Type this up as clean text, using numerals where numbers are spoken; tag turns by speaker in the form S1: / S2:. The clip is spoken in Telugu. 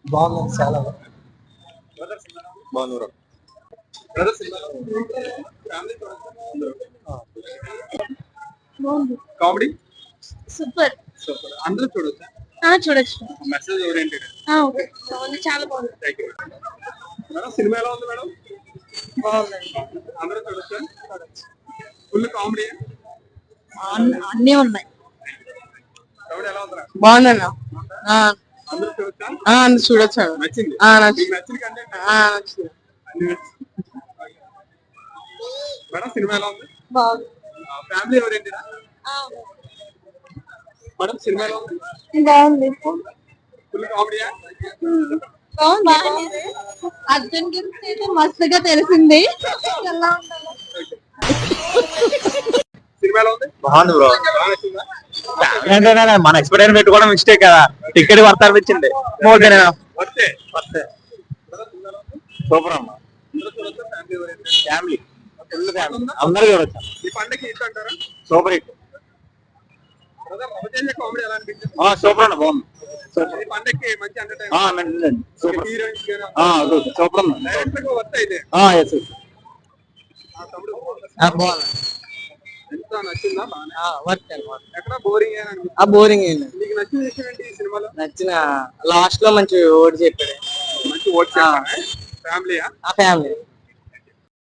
S1: బాగుంది చాలా
S2: బాగుంది. Comedy
S3: super.
S2: సూపర్. అందరూ చూడొచ్చా?
S3: చూడొచ్చు.
S2: Message oriented.
S3: ఓకే బాగుంది, చాలా బాగుంది.
S2: మేడం సినిమా ఎలా ఉంది మేడం?
S3: బాగుందండి.
S2: అందరూ చూడొచ్చా? Full comedy.
S3: అన్నీ ఉన్నాయి.
S2: కామెడీ ఎలా ఉందా?
S3: బాగుందన్న.
S2: అందరూ చూడొచ్చా?
S3: అందరు చూడొచ్చు.
S2: నచ్చింది. మీకు నచ్చింది కంటెంట్
S3: నచ్చింది.
S2: మేడం సినిమా ఎలా ఉంది?
S3: బాగుంది.
S2: Family oriented. మేడం సినిమా ఎలా ఉంది?
S3: బాగుంది.
S2: ఫుల్ కామెడీయా?
S3: బాగుంది. అర్జున్ గురించి అయితే మస్తుగా తెలిసింది. ఎలా ఉండాలో.
S2: సినిమా ఎలా ఉంది?
S1: బాగుంది బ్రో.
S2: బాగా నచ్చిందా?
S1: మన ఎక్స్పీరియన్స్ పెట్టుకోవడం మిస్టేక్ కదా. టికెట్ వర్త్ అనిపించింది.
S2: వస్తే
S1: సూపర్ అమ్మా.
S2: అందరూ చూడొచ్చా? Family oriented.
S1: Family full family అందరూ చూడొచ్చు.
S2: ఈ పండగకి హిట్ అంటారా?
S1: Super hit.
S2: Brother Raviteja comedy ఎలా అనిపించింది?
S1: సూపర్ అన్న బాగుంది.
S2: ఈ పండగకి మంచి ఎంటర్టైన్మెంట్.
S1: సూపర్
S2: హీరోయిన్స్
S1: సూపర్ అన్న.
S2: డైరెక్టర్ గా వర్త్ అయితే తమ్ముడు
S1: బాగుంది.
S2: ఎంత నచ్చిందా? బాగానే.
S1: వర్త్
S2: ఎక్కడ బోరింగ్ అని అనిపించింది?
S1: బోరింగ్ అయింది.
S2: నీకు నచ్చిన విషయం ఏంటి ఈ సినిమాలో?
S1: నచ్చిన లాస్ట్ లో మంచి ఓడి చెప్పాడు.
S2: మంచి ఓట్ ఫ్యామిలీయా?
S1: ఫ్యామిలీ